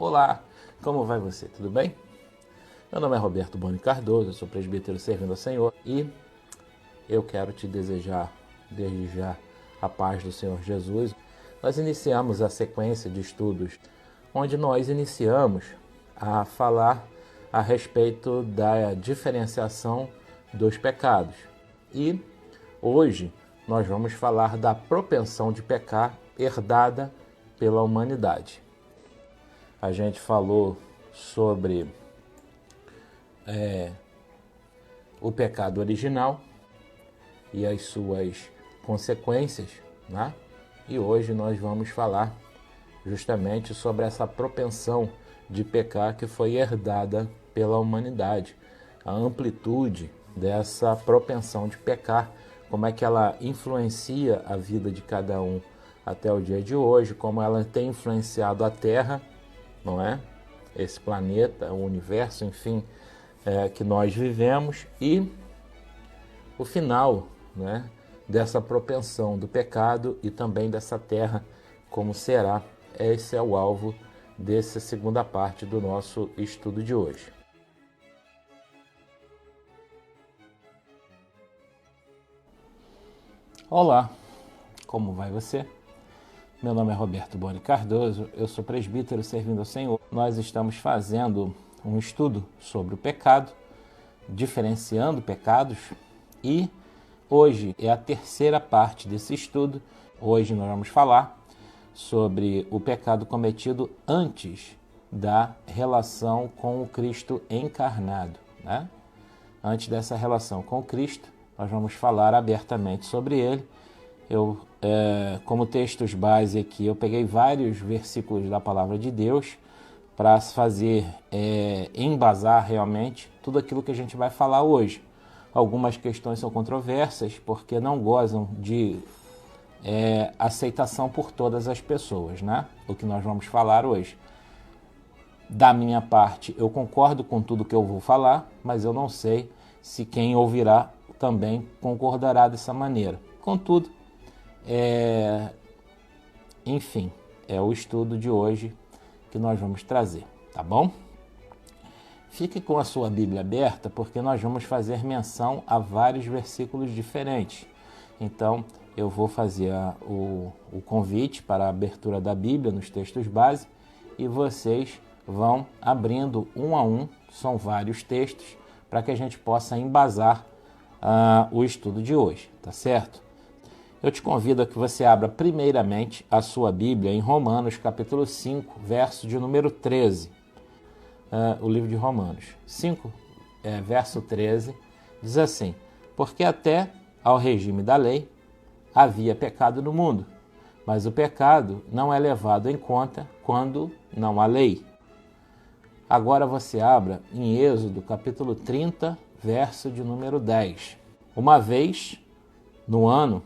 Olá, como vai você? Tudo bem? Meu nome é Roberto Boni Cardoso, eu sou presbítero servindo ao Senhor e eu quero te desejar desde já a paz do Senhor Jesus. Nós iniciamos a sequência de estudos onde nós iniciamos a falar a respeito da diferenciação dos pecados. E hoje nós vamos falar da propensão de pecar herdada pela humanidade. A gente falou sobre o pecado original e as suas consequências, né? E hoje nós vamos falar justamente sobre essa propensão de pecar que foi herdada pela humanidade, a amplitude dessa propensão de pecar, como é que ela influencia a vida de cada um até o dia de hoje, como ela tem influenciado a Terra, não é? Esse planeta, o universo, enfim, que nós vivemos, e o final, né, dessa propensão do pecado e também dessa terra, como será. Esse é o alvo dessa segunda parte do nosso estudo de hoje. Olá, como vai você? Meu nome é Roberto Boni Cardoso, eu sou presbítero servindo ao Senhor. Nós estamos fazendo um estudo sobre o pecado, diferenciando pecados, e hoje é a terceira parte desse estudo. Hoje nós vamos falar sobre o pecado cometido antes da relação com o Cristo encarnado, né? Antes dessa relação com o Cristo, nós vamos falar abertamente sobre ele. Como textos base aqui, eu peguei vários versículos da Palavra de Deus para fazer embasar realmente tudo aquilo que a gente vai falar hoje. Algumas questões são controversas porque não gozam de aceitação por todas as pessoas, né? O que nós vamos falar hoje. Da minha parte, eu concordo com tudo que eu vou falar, mas eu não sei se quem ouvirá também concordará dessa maneira. Contudo, enfim, é o estudo de hoje que nós vamos trazer, tá bom? Fique com a sua Bíblia aberta, porque nós vamos fazer menção a vários versículos diferentes. Então, eu vou fazer o convite para a abertura da Bíblia nos textos base e vocês vão abrindo um a um, são vários textos, para que a gente possa embasar o estudo de hoje, tá certo? Eu te convido a que você abra primeiramente a sua Bíblia em Romanos, capítulo 5, verso de número 13. O livro de Romanos 5, verso 13, diz assim: porque até ao regime da lei havia pecado no mundo, mas o pecado não é levado em conta quando não há lei. Agora você abra em Êxodo, capítulo 30, verso de número 10. Uma vez no ano,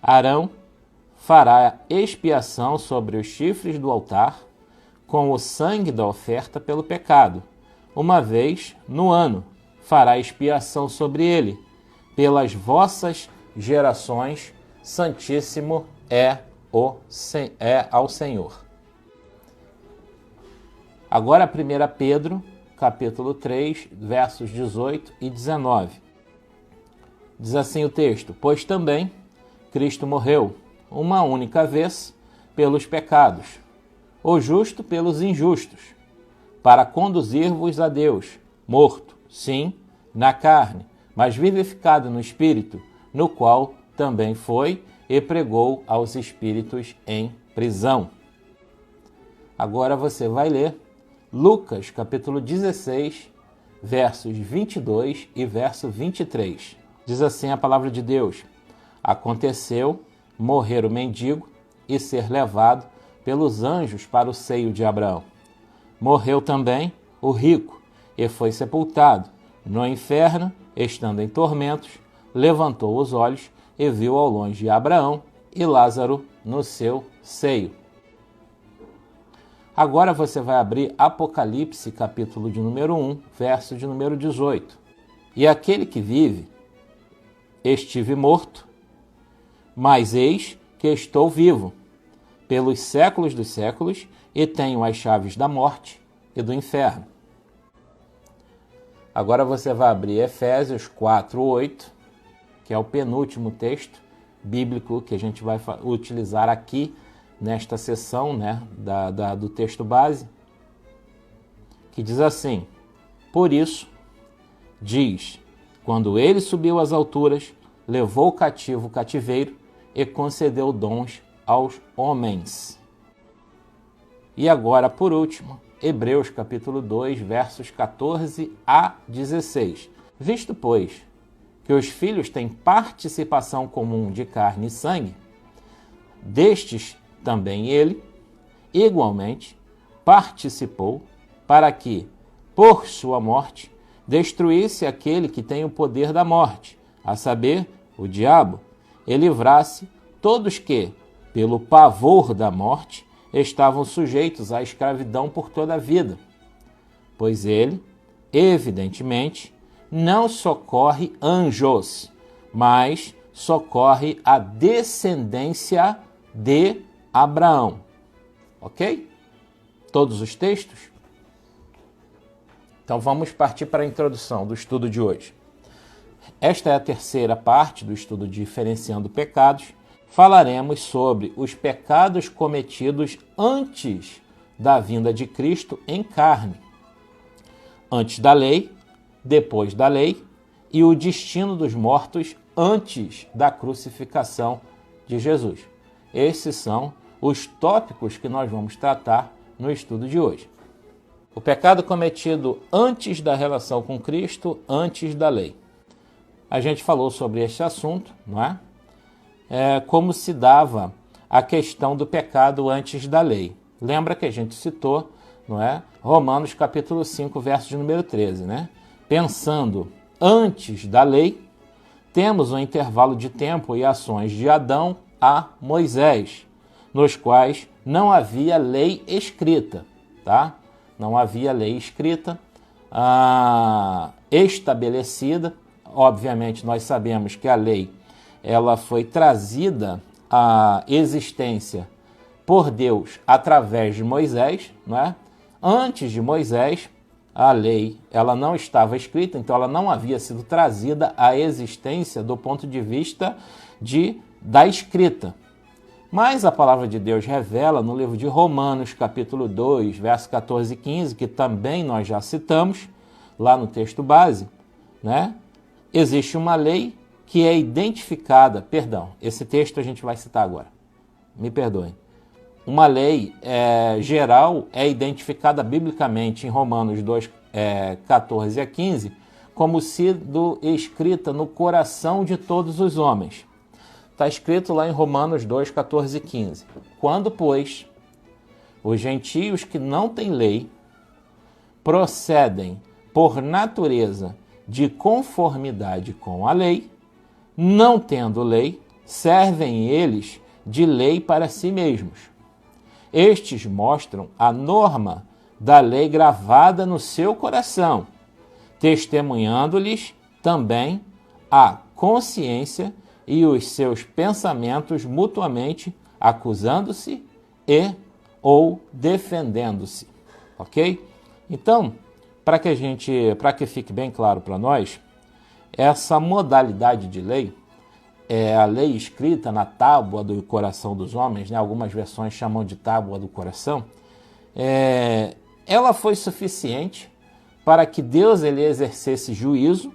Arão fará expiação sobre os chifres do altar com o sangue da oferta pelo pecado. Uma vez no ano fará expiação sobre ele. Pelas vossas gerações, santíssimo é ao Senhor. Agora 1 Pedro, capítulo 3, versos 18 e 19. Diz assim o texto: pois também Cristo morreu uma única vez pelos pecados, o justo pelos injustos, para conduzir-vos a Deus, morto, sim, na carne, mas vivificado no Espírito, no qual também foi e pregou aos espíritos em prisão. Agora você vai ler Lucas, capítulo 16, versos 22 e verso 23. Diz assim a palavra de Deus: aconteceu morrer o mendigo e ser levado pelos anjos para o seio de Abraão. Morreu também o rico e foi sepultado. No inferno, estando em tormentos, levantou os olhos e viu ao longe Abraão e Lázaro no seu seio. Agora você vai abrir Apocalipse, capítulo de número 1, verso de número 18. E aquele que vive, estive morto, mas eis que estou vivo, pelos séculos dos séculos, e tenho as chaves da morte e do inferno. Agora você vai abrir Efésios 4:8, que é o penúltimo texto bíblico que a gente vai utilizar aqui nesta sessão, né, do texto base, que diz assim: por isso, diz, quando ele subiu às alturas, levou cativo o cativeiro e concedeu dons aos homens. E agora, por último, Hebreus capítulo 2, versos 14 a 16. Visto, pois, que os filhos têm participação comum de carne e sangue, destes também ele, igualmente, participou para que, por sua morte, destruísse aquele que tem o poder da morte, a saber, o diabo, e livrasse todos que, pelo pavor da morte, estavam sujeitos à escravidão por toda a vida. Pois ele, evidentemente, não socorre anjos, mas socorre a descendência de Abraão. Ok? Todos os textos? Então vamos partir para a introdução do estudo de hoje. Esta é a terceira parte do estudo Diferenciando Pecados. Falaremos sobre os pecados cometidos antes da vinda de Cristo em carne, antes da lei, depois da lei, e o destino dos mortos antes da crucificação de Jesus. Esses são os tópicos que nós vamos tratar no estudo de hoje. O pecado cometido antes da relação com Cristo, antes da lei. A gente falou sobre este assunto, não é? Como se dava a questão do pecado antes da lei. Lembra que a gente citou, não é? Romanos capítulo 5, verso de número 13, né? Pensando antes da lei, temos um intervalo de tempo e ações de Adão a Moisés, nos quais não havia lei escrita, tá? Não havia lei escrita estabelecida. Obviamente, nós sabemos que a lei ela foi trazida à existência por Deus através de Moisés, não é? Antes de Moisés, a lei ela não estava escrita, então ela não havia sido trazida à existência do ponto de vista da escrita. Mas a palavra de Deus revela no livro de Romanos, capítulo 2, verso 14 e 15, que também nós já citamos lá no texto base, né? Existe uma lei que é identificada, esse texto a gente vai citar agora, me perdoem. Uma lei geral é identificada biblicamente em Romanos 2, 14 a 15, como sendo escrita no coração de todos os homens. Está escrito lá em Romanos 2, 14 e 15. Quando, pois, os gentios que não têm lei procedem por natureza de conformidade com a lei, não tendo lei, servem eles de lei para si mesmos. Estes mostram a norma da lei gravada no seu coração, testemunhando-lhes também a consciência e os seus pensamentos mutuamente, acusando-se ou defendendo-se. Ok? Então, para que fique bem claro para nós, essa modalidade de lei, a lei escrita na tábua do coração dos homens, né? Algumas versões chamam de tábua do coração, ela foi suficiente para que Deus ele exercesse juízo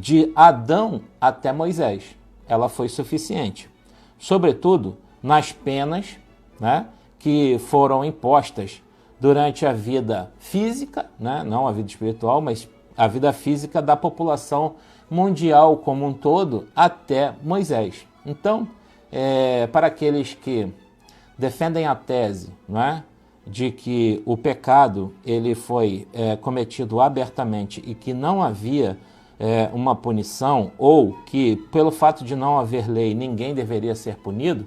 de Adão até Moisés. Ela foi suficiente, sobretudo nas penas, né, que foram impostas durante a vida física, né, não a vida espiritual, mas a vida física da população mundial como um todo até Moisés. Então, para aqueles que defendem a tese, não é, de que o pecado ele foi cometido abertamente e que não havia uma punição, ou que pelo fato de não haver lei ninguém deveria ser punido,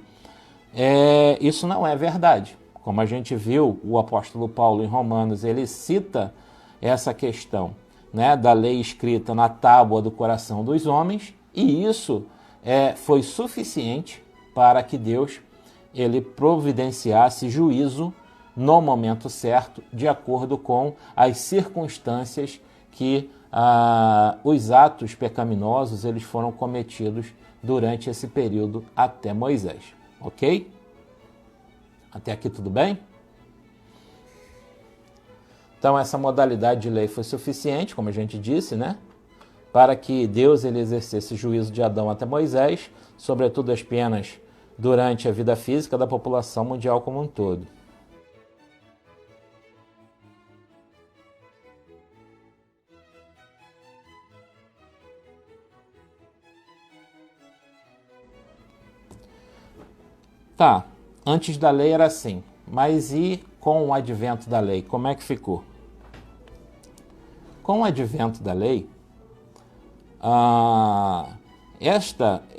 isso não é verdade. Como a gente viu, o apóstolo Paulo em Romanos, ele cita essa questão, né, da lei escrita na tábua do coração dos homens, e isso foi suficiente para que Deus ele providenciasse juízo, no momento certo, de acordo com as circunstâncias que os atos pecaminosos eles foram cometidos durante esse período até Moisés, ok? Até aqui tudo bem? Então essa modalidade de lei foi suficiente, como a gente disse, né? Para que Deus ele exercesse juízo de Adão até Moisés, sobretudo as penas durante a vida física da população mundial como um todo. Tá, antes da lei era assim, mas e com o advento da lei, como é que ficou? Com o advento da lei,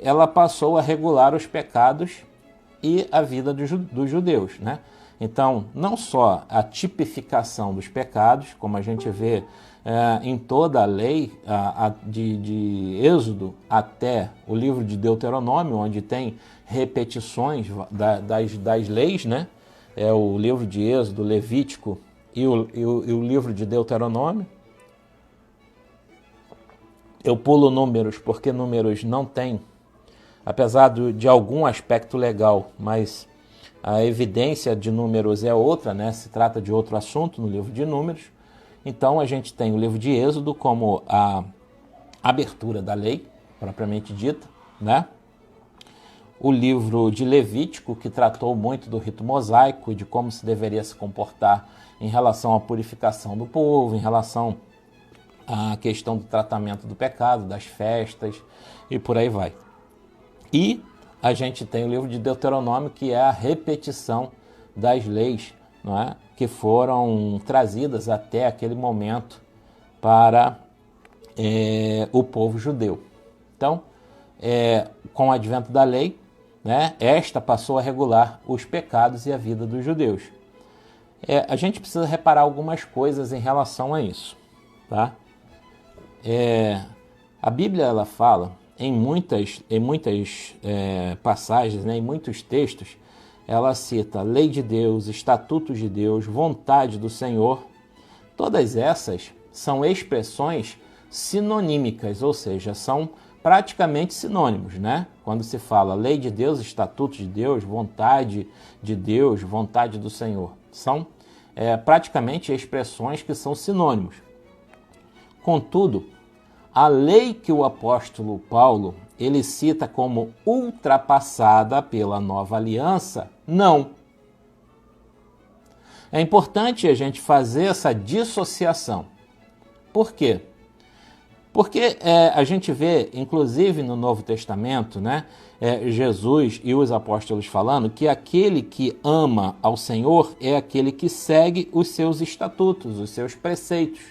ela passou a regular os pecados e a vida dos judeus, né? Então, não só a tipificação dos pecados, como a gente vê em toda a lei, de Êxodo até o livro de Deuteronômio, onde tem repetições das leis, né? É o livro de Êxodo, Levítico e o livro de Deuteronômio. Eu pulo números porque números não tem, apesar de algum aspecto legal, mas a evidência de números é outra, né? Se trata de outro assunto no livro de números. Então a gente tem o livro de Êxodo como a abertura da lei, propriamente dita, né? O livro de Levítico, que tratou muito do rito mosaico, de como se deveria se comportar em relação à purificação do povo, em relação à questão do tratamento do pecado, das festas e por aí vai. E a gente tem o livro de Deuteronômio, que é a repetição das leis, não é? Que foram trazidas até aquele momento para o povo judeu. Então, com o advento da lei, né, esta passou a regular os pecados e a vida dos judeus. A gente precisa reparar algumas coisas em relação a isso. Tá? A Bíblia ela fala em muitas passagens, né, em muitos textos, ela cita lei de Deus, estatutos de Deus, vontade do Senhor. Todas essas são expressões sinonímicas, ou seja, são praticamente sinônimos, né? Quando se fala lei de Deus, estatutos de Deus, vontade de Deus, vontade do Senhor, são praticamente expressões que são sinônimos. Contudo, a lei que o apóstolo Paulo ele cita como ultrapassada pela nova aliança, não. É importante a gente fazer essa dissociação. Por quê? Porque a gente vê, inclusive no Novo Testamento, né, Jesus e os apóstolos falando que aquele que ama ao Senhor é aquele que segue os seus estatutos, os seus preceitos,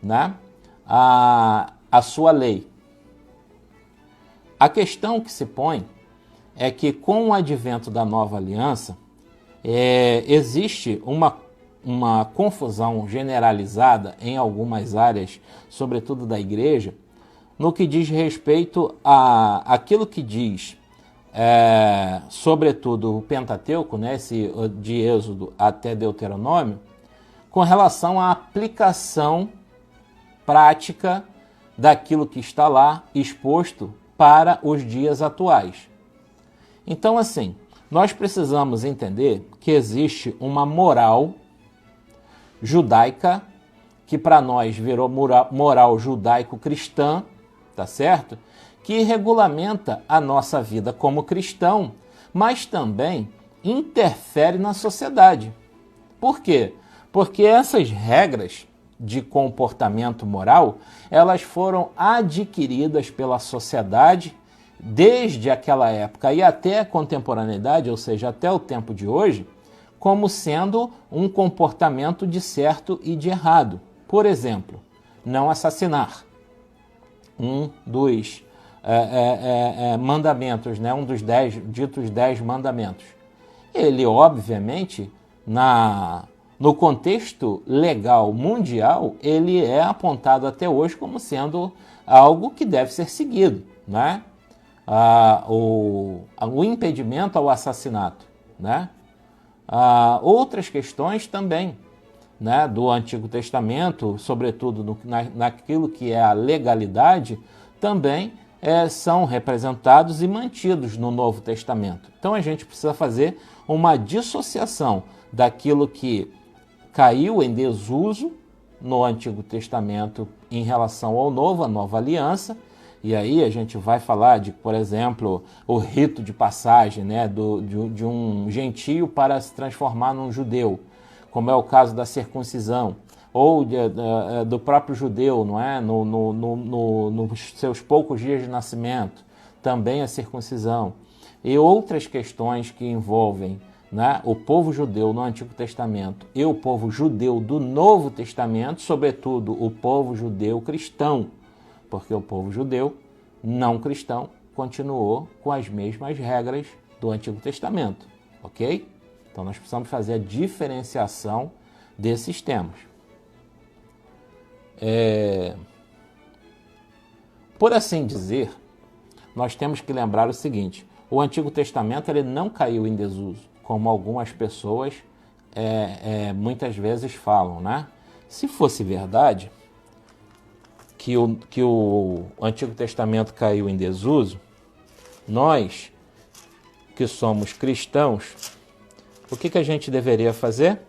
né, a sua lei. A questão que se põe é que com o advento da nova aliança, existe uma confusão generalizada em algumas áreas, sobretudo da igreja, no que diz respeito a aquilo que diz, sobretudo o Pentateuco, né, de Êxodo até Deuteronômio, com relação à aplicação prática daquilo que está lá exposto para os dias atuais. Então, assim, nós precisamos entender que existe uma moral judaica, que para nós virou moral judaico-cristã, tá certo? Que regulamenta a nossa vida como cristão, mas também interfere na sociedade. Por quê? Porque essas regras de comportamento moral, elas foram adquiridas pela sociedade desde aquela época e até a contemporaneidade, ou seja, até o tempo de hoje, como sendo um comportamento de certo e de errado. Por exemplo, não assassinar. Um dos mandamentos, né? Um dos ditos 10 mandamentos. Ele, obviamente, no contexto legal mundial, ele é apontado até hoje como sendo algo que deve ser seguido, né? O impedimento ao assassinato, né? outras questões também, né, do Antigo Testamento, sobretudo naquilo que é a legalidade, também são representados e mantidos no Novo Testamento. Então a gente precisa fazer uma dissociação daquilo que caiu em desuso no Antigo Testamento em relação ao Novo, a Nova Aliança. E aí a gente vai falar de, por exemplo, o rito de passagem, né, de um gentio para se transformar num judeu, como é o caso da circuncisão, ou do próprio judeu, não é? Nos seus poucos dias de nascimento, também a circuncisão. E outras questões que envolvem, né, o povo judeu no Antigo Testamento e o povo judeu do Novo Testamento, sobretudo o povo judeu cristão, porque o povo judeu não cristão continuou com as mesmas regras do Antigo Testamento, ok? Então nós precisamos fazer a diferenciação desses temas. Por assim dizer, nós temos que lembrar o seguinte: o Antigo Testamento ele não caiu em desuso, como algumas pessoas muitas vezes falam, né? Se fosse verdade que o Antigo Testamento caiu em desuso, nós que somos cristãos, o que a gente deveria fazer?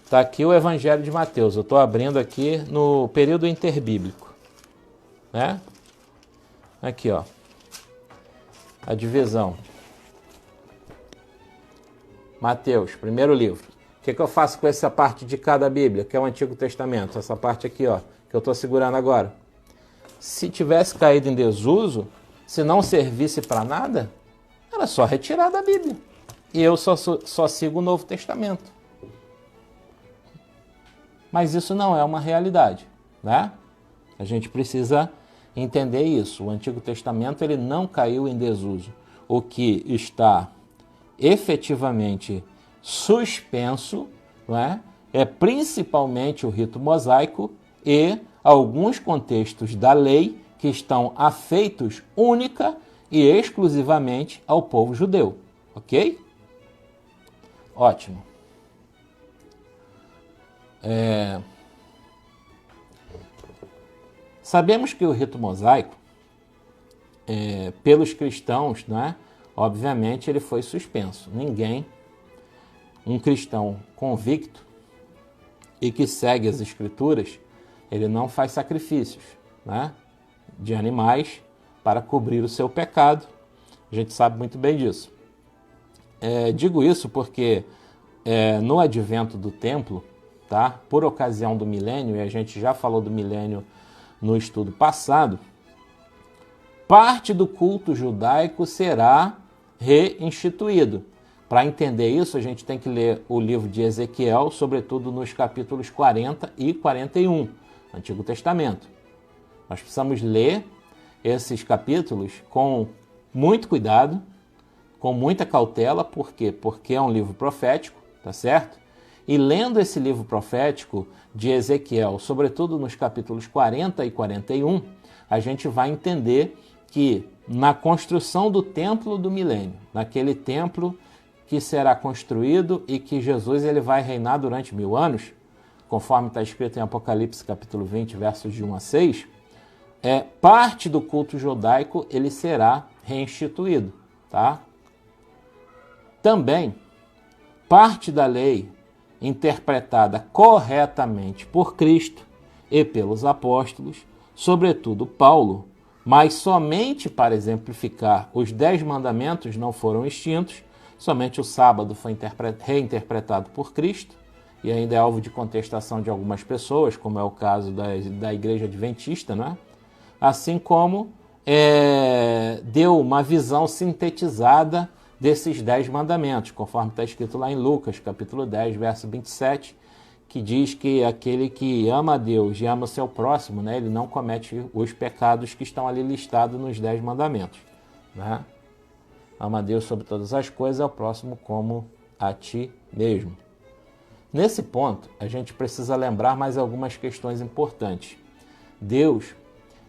Está aqui o Evangelho de Mateus. Eu estou abrindo aqui no período interbíblico, né? Aqui, ó, a divisão. Mateus, primeiro livro. O que eu faço com essa parte de cada Bíblia, que é o Antigo Testamento? Essa parte aqui, ó, que eu estou segurando agora. Se tivesse caído em desuso, se não servisse para nada, era só retirar da Bíblia. E eu só sigo o Novo Testamento. Mas isso não é uma realidade, né? A gente precisa entender isso. O Antigo Testamento ele não caiu em desuso. O que está efetivamente suspenso, né, é principalmente o rito mosaico e alguns contextos da lei que estão afeitos única e exclusivamente ao povo judeu, ok? Ótimo. Sabemos que o rito mosaico, pelos cristãos, né, obviamente ele foi suspenso. Ninguém, um cristão convicto e que segue as Escrituras, ele não faz sacrifícios, né, de animais para cobrir o seu pecado. A gente sabe muito bem disso. Digo isso porque no advento do templo, tá, por ocasião do milênio, e a gente já falou do milênio no estudo passado, parte do culto judaico será reinstituído. Para entender isso, a gente tem que ler o livro de Ezequiel, sobretudo nos capítulos 40 e 41, Antigo Testamento. Nós precisamos ler esses capítulos com muito cuidado, com muita cautela. Por quê? Porque é um livro profético, tá certo? E lendo esse livro profético de Ezequiel, sobretudo nos capítulos 40 e 41, a gente vai entender que na construção do templo do milênio, naquele templo que será construído e que Jesus ele vai reinar durante 1000 anos, conforme está escrito em Apocalipse capítulo 20, versos de 1 a 6, parte do culto judaico ele será reinstituído, tá? Também, parte da lei interpretada corretamente por Cristo e pelos apóstolos, sobretudo Paulo, mas somente para exemplificar os 10 mandamentos não foram extintos, somente o sábado foi reinterpretado por Cristo, e ainda é alvo de contestação de algumas pessoas, como é o caso da Igreja Adventista, né? Assim como deu uma visão sintetizada desses 10 mandamentos, conforme está escrito lá em Lucas, capítulo 10, verso 27, que diz que aquele que ama a Deus e ama o seu próximo, né, ele não comete os pecados que estão ali listados nos 10 mandamentos, né? Ama a Deus sobre todas as coisas, ao próximo como a ti mesmo. Nesse ponto, a gente precisa lembrar mais algumas questões importantes. Deus,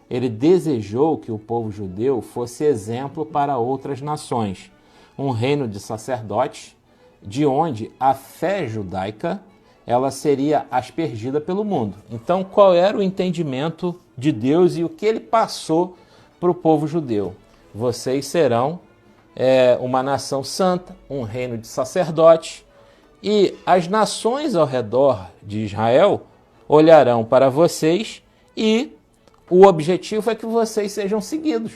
ele desejou que o povo judeu fosse exemplo para outras nações. Um reino de sacerdotes, de onde a fé judaica ela seria aspergida pelo mundo. Então, qual era o entendimento de Deus e o que ele passou para o povo judeu? Vocês serão uma nação santa, um reino de sacerdotes, e as nações ao redor de Israel olharão para vocês e o objetivo é que vocês sejam seguidos.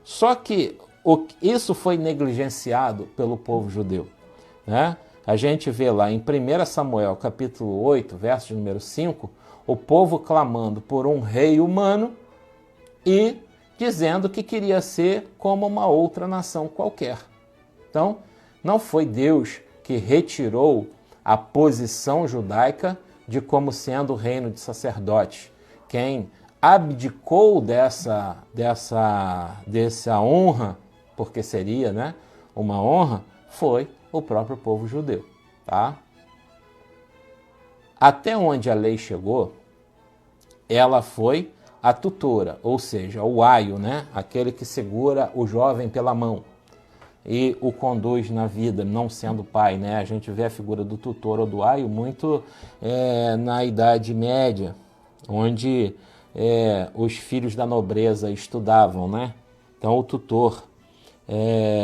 Só que isso foi negligenciado pelo povo judeu, né? A gente vê lá em 1 Samuel, capítulo 8, verso de número 5, o povo clamando por um rei humano e dizendo que queria ser como uma outra nação qualquer. Então, não foi Deus que retirou a posição judaica de como sendo o reino de sacerdotes. Quem abdicou dessa honra, porque seria, né, uma honra, foi o próprio povo judeu, tá? Até onde a lei chegou, ela foi a tutora, ou seja, o aio, né, aquele que segura o jovem pela mão e o conduz na vida, não sendo pai, né? A gente vê a figura do tutor ou do aio muito na Idade Média, onde os filhos da nobreza estudavam, né? Então o tutor,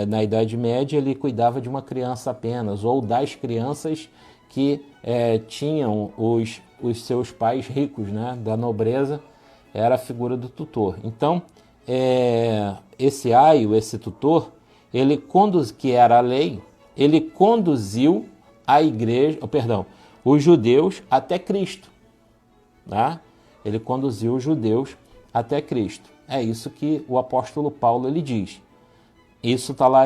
na Idade Média, ele cuidava de uma criança apenas, ou das crianças que tinham os seus pais ricos, né? Da nobreza, era a figura do tutor. Então, esse aio, esse tutor, que era a lei, ele conduziu a igreja, os judeus até Cristo, tá? Ele conduziu os judeus até Cristo. É isso que o apóstolo Paulo ele diz. Isso está lá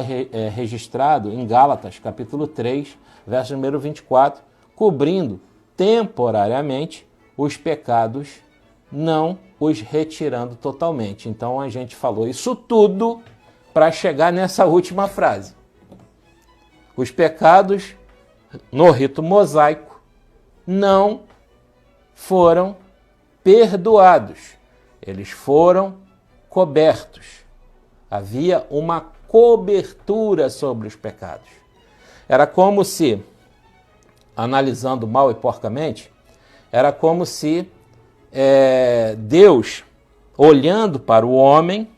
registrado em Gálatas, capítulo 3, verso número 24, cobrindo temporariamente os pecados, não os retirando totalmente. Então a gente falou isso tudo para chegar nessa última frase. Os pecados no rito mosaico não foram perdoados, eles foram cobertos. Havia uma cobertura sobre os pecados. Era como se, analisando mal e porcamente, era como se Deus, olhando para o homem,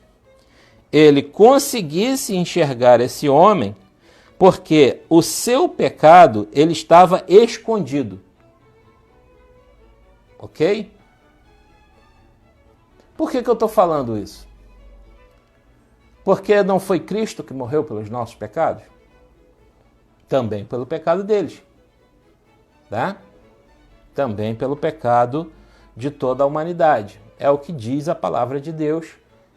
ele conseguisse enxergar esse homem, porque o seu pecado ele estava escondido. Ok? Por que eu estou falando isso? Porque não foi Cristo que morreu pelos nossos pecados? Também pelo pecado deles. Tá? Também pelo pecado de toda a humanidade. É o que diz a palavra de Deus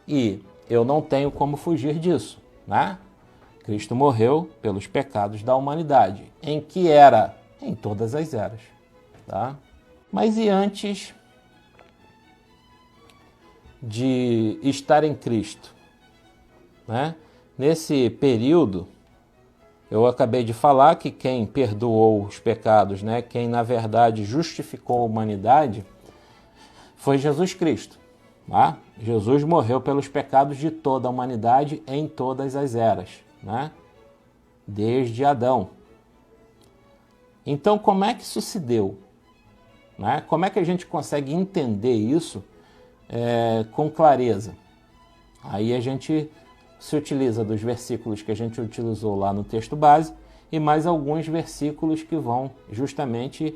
e eu não tenho como fugir disso, né? Cristo morreu pelos pecados da humanidade. Em que era? Em todas as eras, tá? Mas e antes de estar em Cristo, né? Nesse período, eu acabei de falar que quem perdoou os pecados, né? Quem na verdade justificou a humanidade, foi Jesus Cristo. Tá? Jesus morreu pelos pecados de toda a humanidade em todas as eras, né? Desde Adão. Então, como é que isso se deu? Né? Como é que a gente consegue entender isso com clareza? Aí a gente se utiliza dos versículos que a gente utilizou lá no texto base e mais alguns versículos que vão justamente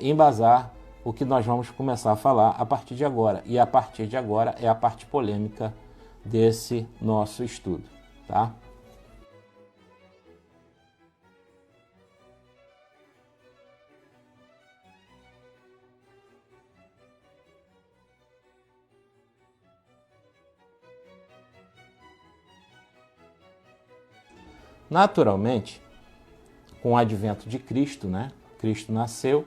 embasar o que nós vamos começar a falar a partir de agora. E a partir de agora é a parte polêmica desse nosso estudo, tá? Naturalmente, com o advento de Cristo, né? Cristo nasceu,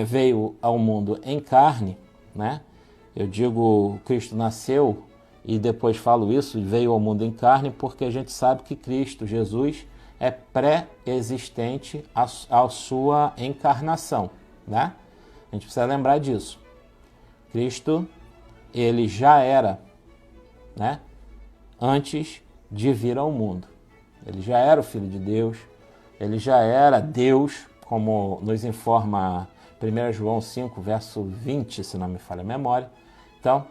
veio ao mundo em carne, né? Eu digo Cristo nasceu e depois falo isso, veio ao mundo em carne, porque a gente sabe que Cristo, Jesus, é pré-existente à sua encarnação, né? A gente precisa lembrar disso. Cristo, ele já era, né? Antes de vir ao mundo. ele já era o Filho de Deus, ele já era Deus, como nos informa 1 João 5, verso 20, se não me falha a memória. Então,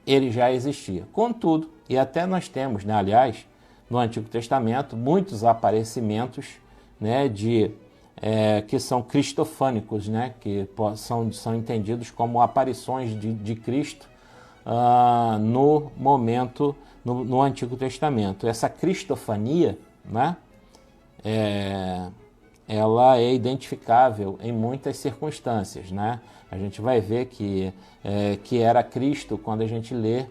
ele já existia. Contudo, e até nós temos, né, aliás, no Antigo Testamento, muitos aparecimentos, né, que são cristofânicos, né, que são entendidos como aparições de Cristo no momento, no Antigo Testamento. Essa cristofania, né, ela é identificável em muitas circunstâncias, né? A gente vai ver que era Cristo quando a gente lê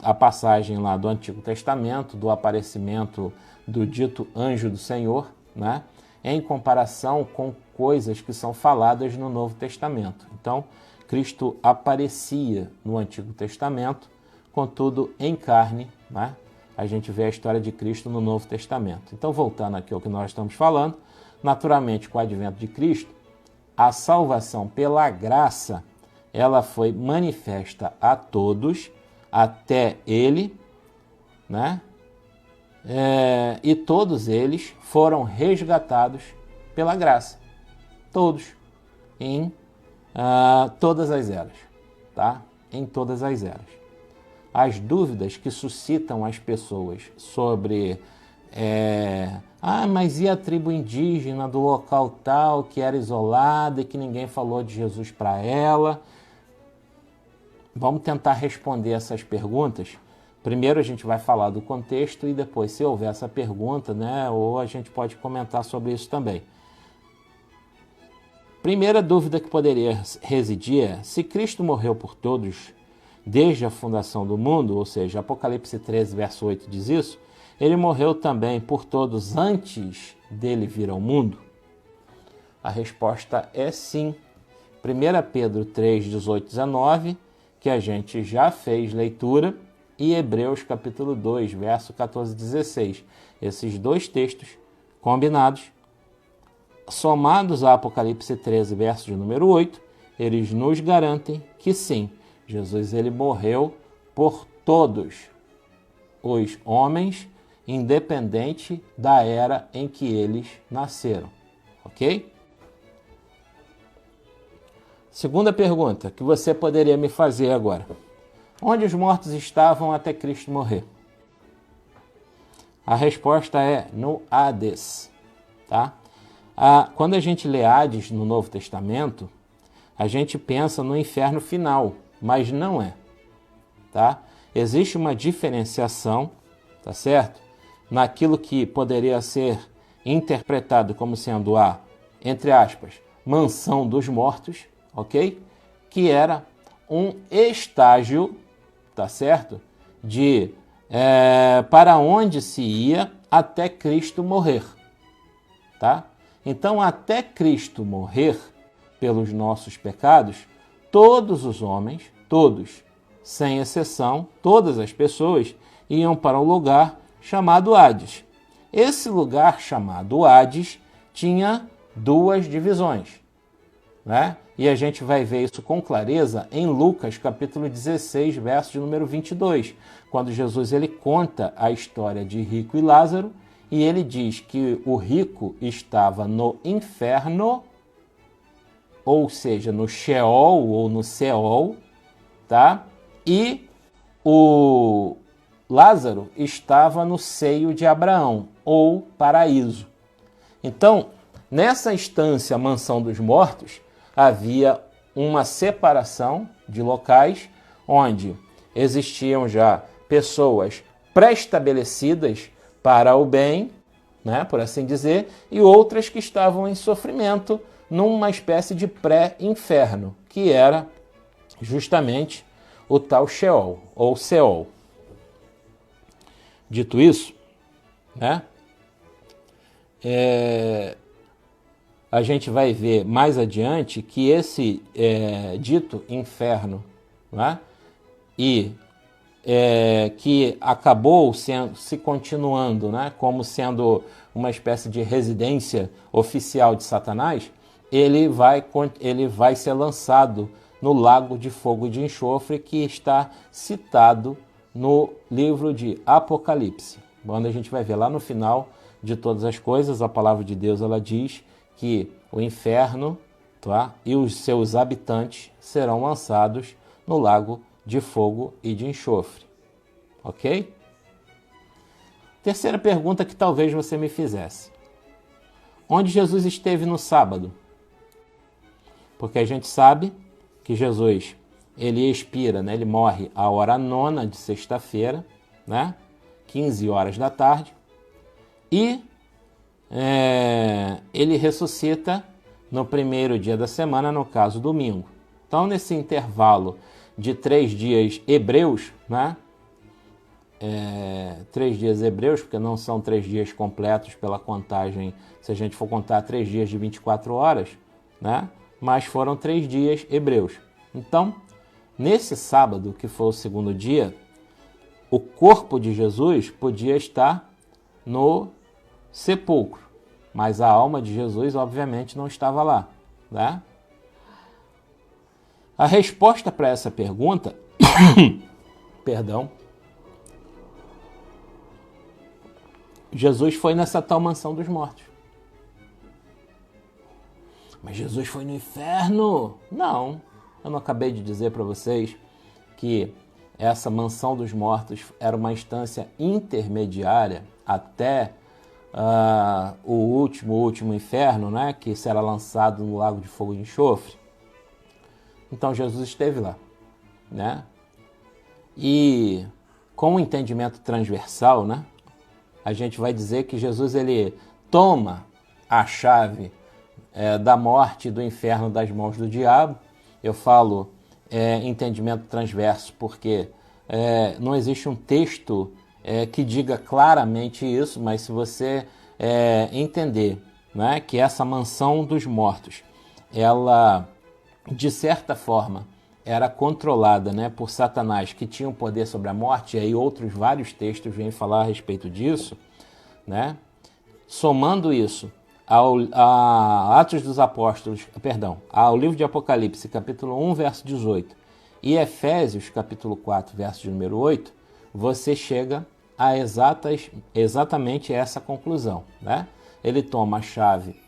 a passagem lá do Antigo Testamento, do aparecimento do dito anjo do Senhor, né? Em comparação com coisas que são faladas no Novo Testamento. Então, Cristo aparecia no Antigo Testamento, contudo, em carne, né? A gente vê a história de Cristo no Novo Testamento. Então, voltando aqui ao que nós estamos falando, naturalmente, com o advento de Cristo, a salvação pela graça, ela foi manifesta a todos, até ele, né? E todos eles foram resgatados pela graça. Todos, em todas as eras, tá? Em todas as eras. As dúvidas que suscitam as pessoas sobre mas e a tribo indígena do local tal, que era isolada e que ninguém falou de Jesus para ela? Vamos tentar responder essas perguntas. Primeiro a gente vai falar do contexto e depois, se houver essa pergunta, né, ou a gente pode comentar sobre isso também. Primeira dúvida que poderia residir é: se Cristo morreu por todos desde a fundação do mundo, ou seja, Apocalipse 13, verso 8 diz isso, ele morreu também por todos antes dele vir ao mundo? A resposta é sim. 1 Pedro 3, 18, 19, que a gente já fez leitura, e Hebreus capítulo 2, verso 14 e 16. Esses dois textos combinados, somados a Apocalipse 13, verso de número 8, eles nos garantem que sim, Jesus ele morreu por todos os homens, independente da era em que eles nasceram, ok? Segunda pergunta que você poderia me fazer agora: onde os mortos estavam até Cristo morrer? A resposta é no Hades, tá? Quando a gente lê Hades no Novo Testamento, a gente pensa no inferno final, mas não é, tá? Existe uma diferenciação, tá certo? Naquilo que poderia ser interpretado como sendo a, entre aspas, mansão dos mortos, ok? Que era um estágio, tá certo? De para onde se ia até Cristo morrer, tá? Então, até Cristo morrer pelos nossos pecados, todos os homens, todos, sem exceção, todas as pessoas iam para um lugar chamado Hades. Esse lugar chamado Hades tinha duas divisões, né? E a gente vai ver isso com clareza em Lucas, capítulo 16, verso de número 22, quando Jesus ele conta a história de Rico e Lázaro, e ele diz que o rico estava no inferno, ou seja, no Sheol ou no Seol, tá? E o Lázaro estava no seio de Abraão, ou paraíso. Então, nessa instância, a mansão dos mortos, havia uma separação de locais onde existiam já pessoas pré-estabelecidas para o bem, né, por assim dizer, e outras que estavam em sofrimento numa espécie de pré-inferno, que era justamente o tal Sheol ou Seol. Dito isso, né, a gente vai ver mais adiante que esse dito inferno, né, e que acabou se continuando, né, como sendo uma espécie de residência oficial de Satanás, ele vai ser lançado no lago de fogo e de enxofre, que está citado no livro de Apocalipse, Quando a gente vai ver lá no final de todas as coisas, a palavra de Deus ela diz que o inferno, tá, e os seus habitantes serão lançados no lago de fogo e de enxofre. Ok? Terceira pergunta que talvez você me fizesse. Onde Jesus esteve no sábado? Porque a gente sabe que Jesus, ele expira, né? Ele morre à hora 9 de sexta-feira, né? 15 horas da tarde. E ele ressuscita no primeiro dia da semana, no caso, domingo. Então, nesse intervalo de 3 dias hebreus, né? 3 dias hebreus, porque não são 3 dias completos pela contagem, se a gente for contar 3 dias de 24 horas, né? Mas foram 3 dias hebreus. Então, nesse sábado, que foi o segundo dia, o corpo de Jesus podia estar no sepulcro, mas a alma de Jesus, obviamente, não estava lá, né? A resposta para essa pergunta, perdão, Jesus foi nessa tal mansão dos mortos. Mas Jesus foi no inferno? Não, eu não acabei de dizer para vocês que essa mansão dos mortos era uma instância intermediária até o último inferno, né, que será lançado no lago de fogo e enxofre. Então Jesus esteve lá, né? E com o entendimento transversal, né, a gente vai dizer que Jesus ele toma a chave da morte e do inferno das mãos do diabo. Eu falo entendimento transverso porque não existe um texto que diga claramente isso, mas se você entender, né, que essa mansão dos mortos, ela, de certa forma, era controlada, né, por Satanás, que tinha o poder sobre a morte, e aí outros vários textos vêm falar a respeito disso, né? Somando isso a Atos dos Apóstolos, ao livro de Apocalipse, capítulo 1, verso 18, e Efésios, capítulo 4, verso de número 8, você chega a exatamente essa conclusão, né? Ele toma a chave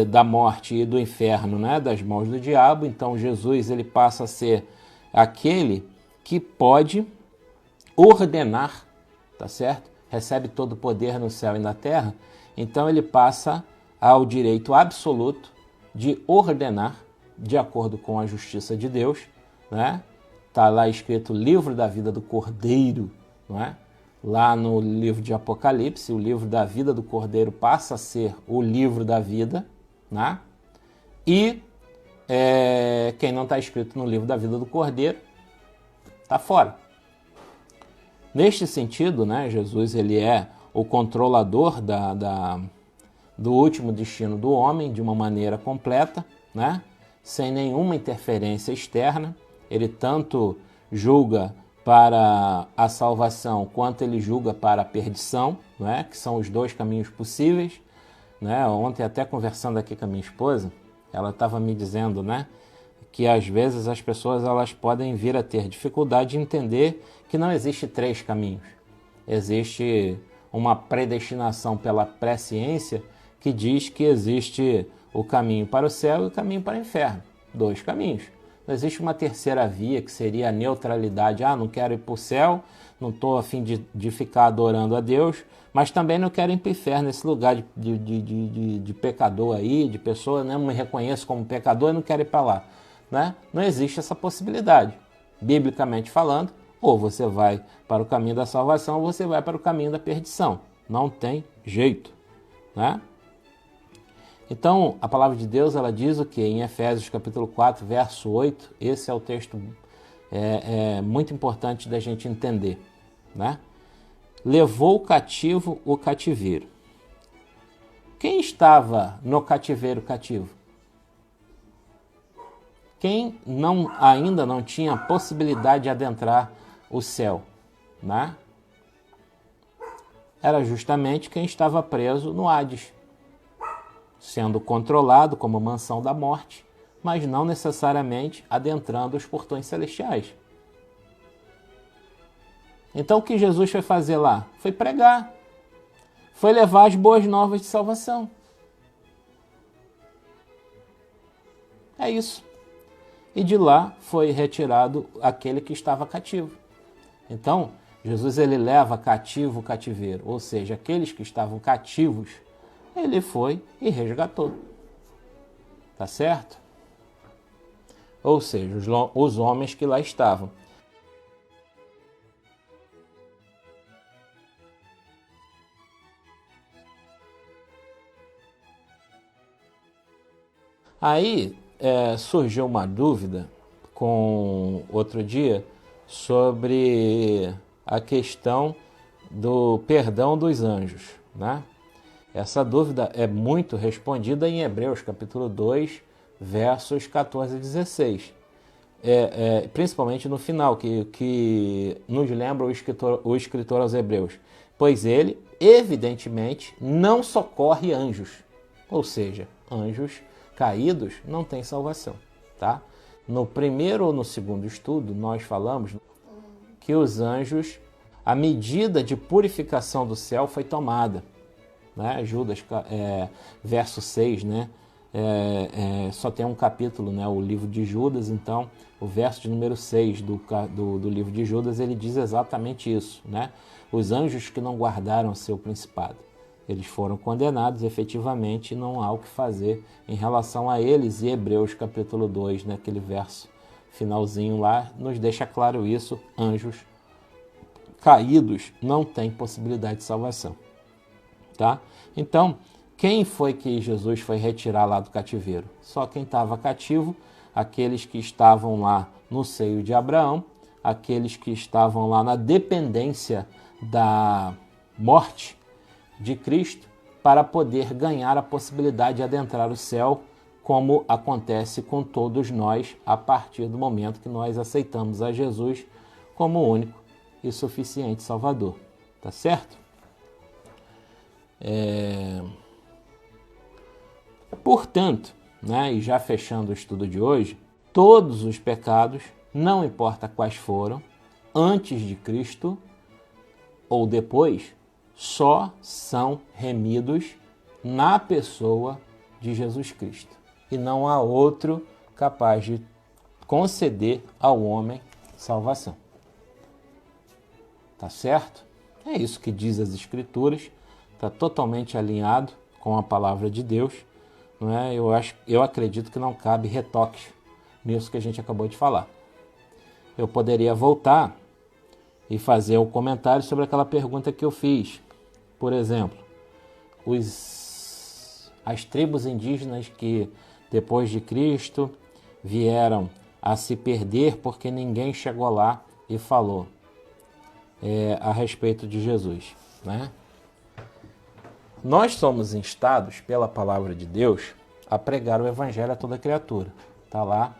da morte e do inferno, né, das mãos do diabo. Então Jesus ele passa a ser aquele que pode ordenar, tá certo? Recebe todo o poder no céu e na terra. Então ele passa ao direito absoluto de ordenar de acordo com a justiça de Deus, né? Tá lá escrito livro da vida do Cordeiro, não é? Lá no livro de Apocalipse, o livro da vida do Cordeiro passa a ser o livro da vida, né? E quem não está escrito no livro da vida do Cordeiro está fora. Neste sentido, né, Jesus ele é o controlador do último destino do homem de uma maneira completa, né? Sem nenhuma interferência externa. Ele tanto julga para a salvação, quanto ele julga para a perdição, né? Que são os dois caminhos possíveis, né? Ontem, até conversando aqui com a minha esposa, ela estava me dizendo, né, que às vezes as pessoas elas podem vir a ter dificuldade de entender que não existe 3 caminhos. Existe uma predestinação pela presciência que diz que existe o caminho para o céu e o caminho para o inferno. 2 caminhos. Não existe uma terceira via, que seria a neutralidade. Não quero ir para o céu, não estou a fim de ficar adorando a Deus, mas também não quero ir para o inferno, esse lugar de pecador aí, de pessoa, né? Me reconheço como pecador e não quero ir para lá, né? Não existe essa possibilidade. Biblicamente falando, ou você vai para o caminho da salvação, ou você vai para o caminho da perdição. Não tem jeito, né? Então, a palavra de Deus, ela diz o que? Em Efésios capítulo 4, verso 8, esse é o texto muito importante da gente entender, né? Levou cativo o cativeiro. Quem estava no cativeiro cativo? Quem ainda não tinha a possibilidade de adentrar o céu, né? Era justamente quem estava preso no Hades, sendo controlado como mansão da morte, mas não necessariamente adentrando os portões celestiais. Então o que Jesus foi fazer lá? Foi pregar. Foi levar as boas novas de salvação. É isso. E de lá foi retirado aquele que estava cativo. Então, Jesus ele leva cativo o cativeiro, ou seja, aqueles que estavam cativos, ele foi e resgatou. Tá certo? Ou seja, os homens que lá estavam. Aí surgiu uma dúvida com outro dia sobre a questão do perdão dos anjos, né? Essa dúvida é muito respondida em Hebreus capítulo 2, versos 14 e 16. Principalmente no final, que nos lembra o escritor aos Hebreus. Pois ele, evidentemente, não socorre anjos. Ou seja, anjos caídos não têm salvação. Tá? No primeiro ou no segundo estudo, nós falamos que os anjos, a medida de purificação do céu foi tomada. Né? Judas, verso 6, né? Só tem um capítulo, né? O livro de Judas, então o verso de número 6 do livro de Judas, ele diz exatamente isso, né? Os anjos que não guardaram seu principado, eles foram condenados efetivamente, e não há o que fazer em relação a eles. E Hebreus capítulo 2, né? Aquele verso finalzinho lá, nos deixa claro isso: anjos caídos não têm possibilidade de salvação. Tá? Então, quem foi que Jesus foi retirar lá do cativeiro? Só quem estava cativo, aqueles que estavam lá no seio de Abraão, aqueles que estavam lá na dependência da morte de Cristo, para poder ganhar a possibilidade de adentrar o céu, como acontece com todos nós a partir do momento que nós aceitamos a Jesus como único e suficiente Salvador. Tá certo? Portanto, né, e já fechando o estudo de hoje, todos os pecados, não importa quais foram, antes de Cristo ou depois, só são remidos na pessoa de Jesus Cristo. E não há outro capaz de conceder ao homem salvação. Tá certo? É isso que diz as Escrituras. Está totalmente alinhado com a palavra de Deus, não é? Eu acredito que não cabe retoques nisso que a gente acabou de falar. Eu poderia voltar e fazer um comentário sobre aquela pergunta que eu fiz. Por exemplo, as tribos indígenas que depois de Cristo vieram a se perder porque ninguém chegou lá e falou a respeito de Jesus, né? Nós somos instados pela palavra de Deus a pregar o evangelho a toda criatura. Está lá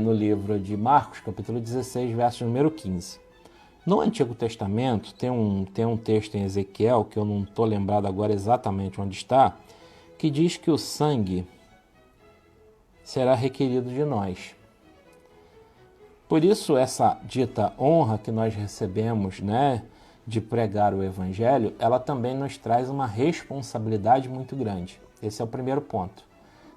no livro de Marcos, capítulo 16, verso número 15. No Antigo Testamento tem um texto em Ezequiel, que eu não estou lembrado agora exatamente onde está, que diz que o sangue será requerido de nós. Por isso essa dita honra que nós recebemos, né, de pregar o evangelho, ela também nos traz uma responsabilidade muito grande. Esse é o primeiro ponto.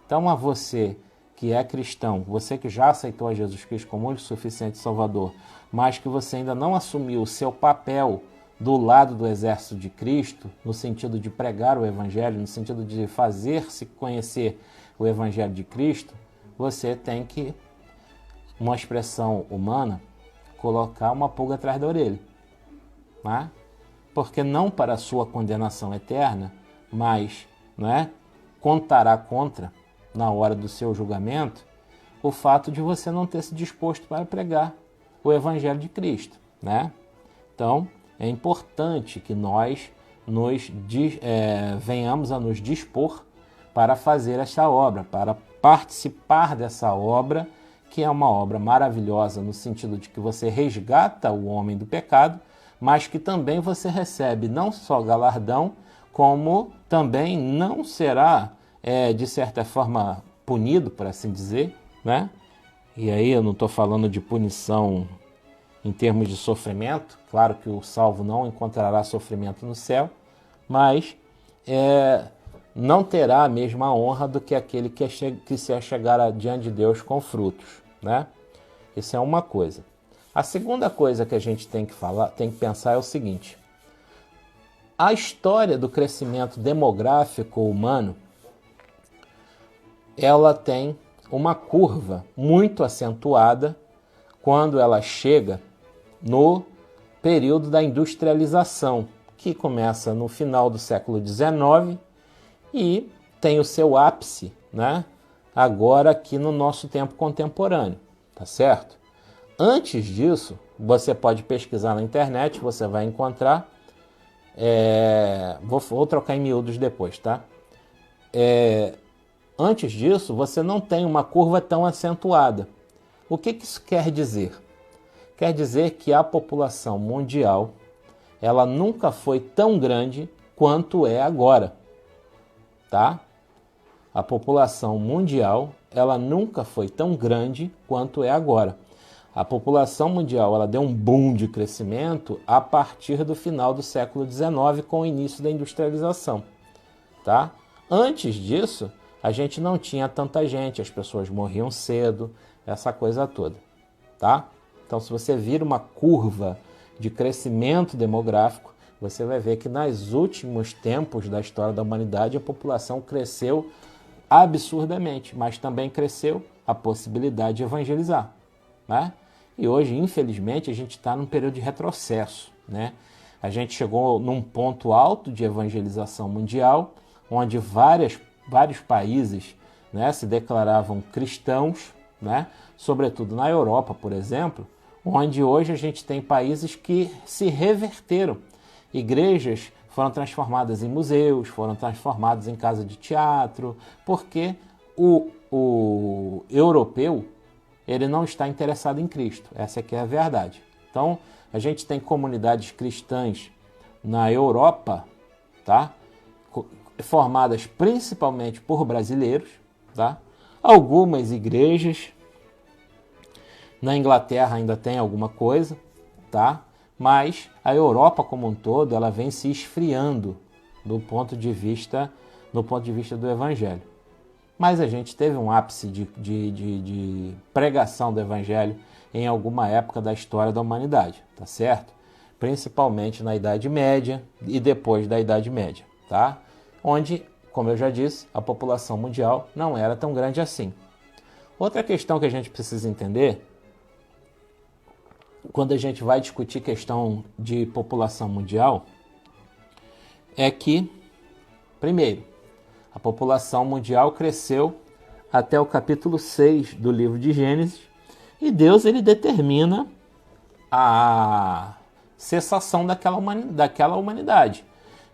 Então, a você que é cristão, você que já aceitou a Jesus Cristo como único e suficiente Salvador, mas que você ainda não assumiu o seu papel do lado do exército de Cristo, no sentido de pregar o evangelho, no sentido de fazer-se conhecer o evangelho de Cristo, você tem que, uma expressão humana, colocar uma pulga atrás da orelha. Né? Porque não para a sua condenação eterna, mas, né, contará contra, na hora do seu julgamento, o fato de você não ter se disposto para pregar o Evangelho de Cristo. Né? Então, é importante que nós venhamos a nos dispor para fazer esta obra, para participar dessa obra, que é uma obra maravilhosa no sentido de que você resgata o homem do pecado, mas que também você recebe não só galardão, como também não será, de certa forma, punido, por assim dizer, né? E aí eu não estou falando de punição em termos de sofrimento. Claro que o salvo não encontrará sofrimento no céu, mas não terá a mesma honra do que aquele que se achegar diante de Deus com frutos, né? Isso é uma coisa. A segunda coisa que a gente tem que pensar é o seguinte: a história do crescimento demográfico humano, ela tem uma curva muito acentuada quando ela chega no período da industrialização, que começa no final do século XIX e tem o seu ápice, né, agora aqui no nosso tempo contemporâneo, tá certo? Antes disso, você pode pesquisar na internet, você vai encontrar, vou trocar em miúdos depois, tá? Antes disso, você não tem uma curva tão acentuada. O que isso quer dizer? Quer dizer que a população mundial, ela nunca foi tão grande quanto é agora, tá? A população mundial, ela nunca foi tão grande quanto é agora. A população mundial, ela deu um boom de crescimento a partir do final do século XIX, com o início da industrialização, tá? Antes disso, a gente não tinha tanta gente, as pessoas morriam cedo, essa coisa toda, tá? Então, se você vir uma curva de crescimento demográfico, você vai ver que nos últimos tempos da história da humanidade a população cresceu absurdamente, mas também cresceu a possibilidade de evangelizar, né? E hoje, infelizmente, a gente está num período de retrocesso, né? A gente chegou num ponto alto de evangelização mundial, onde vários países, né, se declaravam cristãos, né? Sobretudo na Europa, por exemplo, onde hoje a gente tem países que se reverteram. Igrejas foram transformadas em museus, foram transformadas em casa de teatro, porque o europeu, ele não está interessado em Cristo. Essa aqui é a verdade. Então, a gente tem comunidades cristãs na Europa, tá? Formadas principalmente por brasileiros, tá? Algumas igrejas. Na Inglaterra ainda tem alguma coisa, tá? Mas a Europa como um todo, ela vem se esfriando do ponto de vista do Evangelho. Mas a gente teve um ápice de pregação do Evangelho em alguma época da história da humanidade, tá certo? Principalmente na Idade Média e depois da Idade Média, tá? Onde, como eu já disse, a população mundial não era tão grande assim. Outra questão que a gente precisa entender, quando a gente vai discutir questão de população mundial, é que, primeiro, a população mundial cresceu até o capítulo 6 do livro de Gênesis, e Deus, ele determina a cessação daquela humanidade.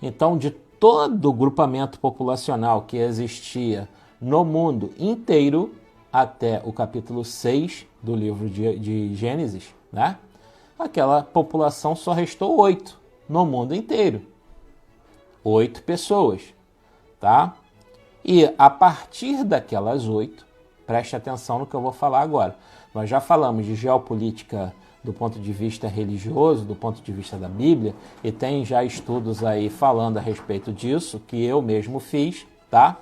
Então, de todo o grupamento populacional que existia no mundo inteiro, até o capítulo 6 do livro de Gênesis, né? Aquela população só restou 8 no mundo inteiro. 8 pessoas, tá? E a partir daquelas 8, preste atenção no que eu vou falar agora. Nós já falamos de geopolítica do ponto de vista religioso, do ponto de vista da Bíblia, e tem já estudos aí falando a respeito disso, que eu mesmo fiz, tá?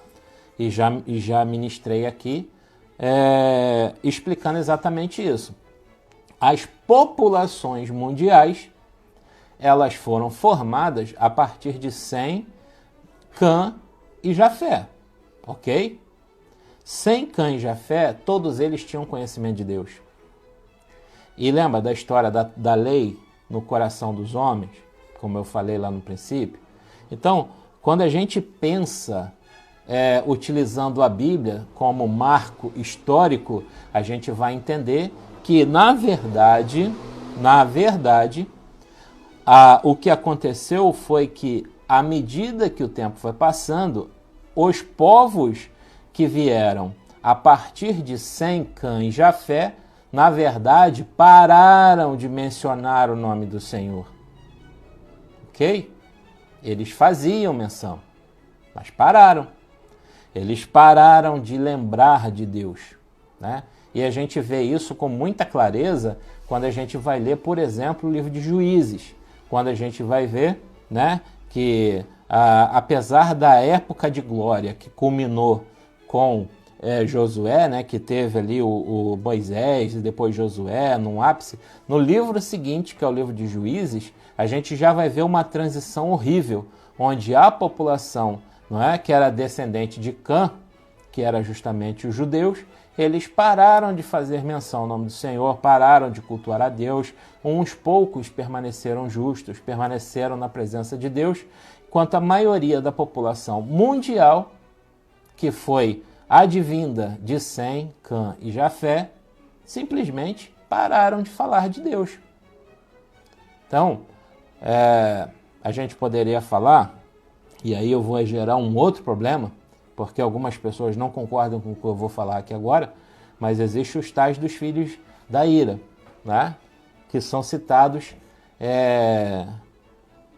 E já ministrei aqui, explicando exatamente isso. As populações mundiais, elas foram formadas a partir de Sem, Cã e Jafé, ok? Sem, Cã e Jafé, todos eles tinham conhecimento de Deus. E lembra da história da lei no coração dos homens, como eu falei lá no princípio? Então, quando a gente pensa utilizando a Bíblia como marco histórico, a gente vai entender que, na verdade, o que aconteceu foi que, à medida que o tempo foi passando, os povos que vieram a partir de Sem, Cã e Jafé, na verdade, pararam de mencionar o nome do Senhor. Ok? Eles faziam menção, mas pararam. Eles pararam de lembrar de Deus, né? E a gente vê isso com muita clareza quando a gente vai ler, por exemplo, o livro de Juízes, quando a gente vai ver, né, que apesar da época de glória que culminou com Josué, né, que teve ali o Moisés e depois Josué num ápice, no livro seguinte, que é o livro de Juízes, a gente já vai ver uma transição horrível, onde a população, não é, que era descendente de Cã, que era justamente os judeus, eles pararam de fazer menção ao nome do Senhor, pararam de cultuar a Deus, uns poucos permaneceram justos, permaneceram na presença de Deus, enquanto a maioria da população mundial, que foi advinda de Sem, Cã e Jafé, simplesmente pararam de falar de Deus. Então, a gente poderia falar, e aí eu vou gerar um outro problema, porque algumas pessoas não concordam com o que eu vou falar aqui agora, mas existem os tais dos filhos da ira, né? Que são citados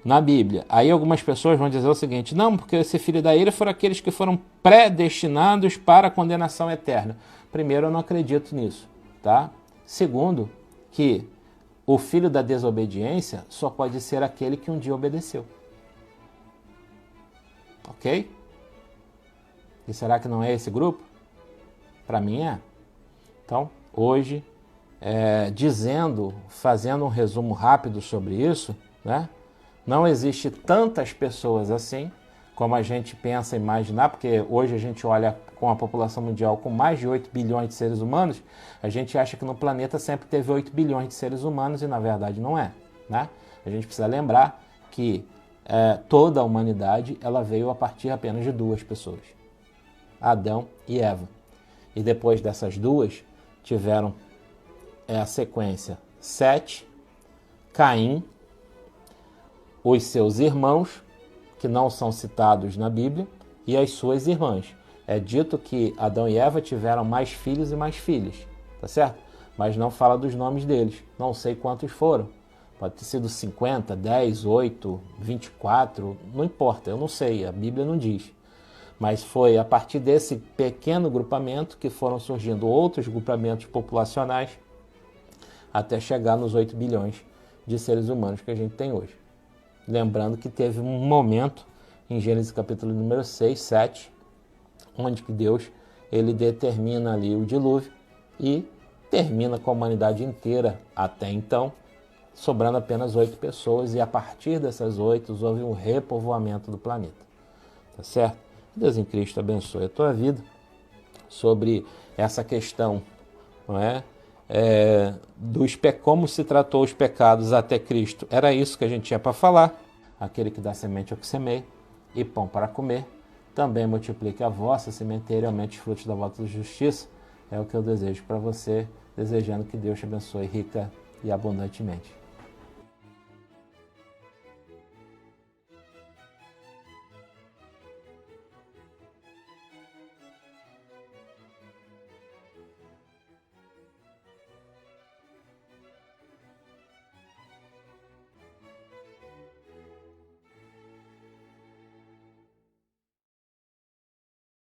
na Bíblia. Aí algumas pessoas vão dizer o seguinte: não, porque esse filho da ira foram aqueles que foram predestinados para a condenação eterna. Primeiro, eu não acredito nisso, tá? Segundo, que o filho da desobediência só pode ser aquele que um dia obedeceu. Ok? E será que não é esse grupo? Para mim é. Então, hoje, fazendo um resumo rápido sobre isso, né? Não existe tantas pessoas assim, como a gente pensa e imaginar, porque hoje a gente olha com a população mundial com mais de 8 bilhões de seres humanos, a gente acha que no planeta sempre teve 8 bilhões de seres humanos e na verdade não é, né? A gente precisa lembrar que toda a humanidade ela veio a partir apenas de duas pessoas, Adão e Eva. E depois dessas duas tiveram a sequência Sete, Caim, os seus irmãos, que não são citados na Bíblia, e as suas irmãs. É dito que Adão e Eva tiveram mais filhos e mais filhas, tá certo? Mas não fala dos nomes deles. Não sei quantos foram. Pode ter sido 50, 10, 8, 24, não importa, eu não sei, a Bíblia não diz. Mas foi a partir desse pequeno grupamento que foram surgindo outros grupamentos populacionais até chegar nos 8 bilhões de seres humanos que a gente tem hoje. Lembrando que teve um momento em Gênesis capítulo número 6, 7, onde que Deus ele determina ali o dilúvio e termina com a humanidade inteira até então, sobrando apenas 8 pessoas, e a partir dessas 8 houve um repovoamento do planeta. Tá certo? Deus em Cristo abençoe a tua vida sobre essa questão, não é? Como se tratou os pecados até Cristo. Era isso que a gente tinha para falar. Aquele que dá semente ao que semeia e pão para comer, também multiplique a vossa sementeira e aumente os frutos da vossa justiça. É o que eu desejo para você, desejando que Deus te abençoe rica e abundantemente.